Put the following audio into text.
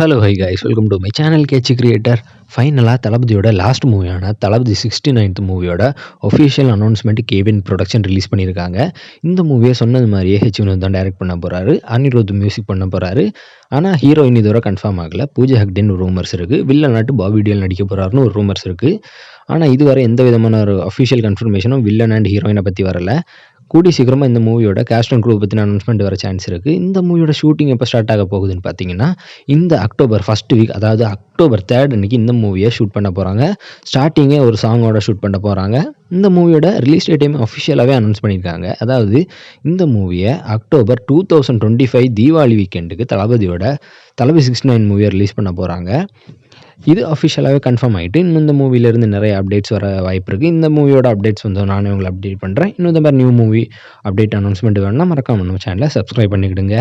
Hello hi guys, welcome to my channel catchy creator. ஃபைனலாக தளபதியோட last மூவியான Thalapathy 69th மூவியோட official announcement KVN production release பண்ணியிருக்காங்க. இந்த மூவியை சொன்னது மாதிரியே வினோத் தான் டைரக்ட் பண்ண போகிறாரு. அனிருத் மியூசிக் பண்ண போகிறாரு. ஆனால் ஹீரோயின் இதுவரை கன்ஃபார்ம் ஆகலை. பூஜா ஹெக்டேன்னு ஒரு ரூமர்ஸ் இருக்குது. வில்லன் நாட்டு பாபி டியோல் நடிக்க போகிறாருன்னு ஒரு ரூமர்ஸ் இருக்குது. ஆனால் இதுவரை எந்த விதமான ஒரு அஃபிஷியல் கன்ஃபர்மேஷனும் வில்லன் அண்ட் ஹீரோயினை பற்றி வரலை. கூடிய சீக்கிரமாக இந்த மூவியோட கேஸ்ட் அண்ட் க்ரூ பற்றின அனௌன்ஸ்மெண்ட் வர சான்ஸ் இருக்குது. இந்த மூவியோட ஷூட்டிங் எப்போ ஸ்டார்ட் ஆக போகுதுன்னு பார்த்தீங்கன்னா, இந்த அக்டோபர் ஃபர்ஸ்ட் வீக், அதாவது அக்டோபர் 3 அன்றைக்கி இந்த மூவியை ஷூட் பண்ண போகிறாங்க. ஸ்டார்டிங்கே ஒரு சாங்கோட ஷூட் பண்ண போகிறாங்க. இந்த மூவியோட ரிலீஸ் டேட்டையும் அஃபிஷியலாகவே அனௌன்ஸ் பண்ணியிருக்காங்க. அதாவது இந்த மூவியை அக்டோபர் 2025 தீபாவளி வீக்கெண்டுக்கு தளபதி 69 மூவியை ரிலீஸ் பண்ண போகிறாங்க. இது அஃபிஷியலாகவே கன்ஃபார்ம் ஆகிட்டு இன்னும் இந்த மூவிலேருந்து நிறைய அப்டேட்ஸ் வர வாய்ப்பு இருக்குது. இந்த மூவியோட அப்டேட்ஸ் வந்து நானே உங்களை அப்டேட் பண்ணுறேன். இன்னும் இந்த மாதிரி நியூ மூவி அப்டேட் அனௌன்ஸ்மெண்ட் வேணும்னா மறக்காம நம்ம சேனலை சப்ஸ்கிரைப் பண்ணிக்கிடுங்க.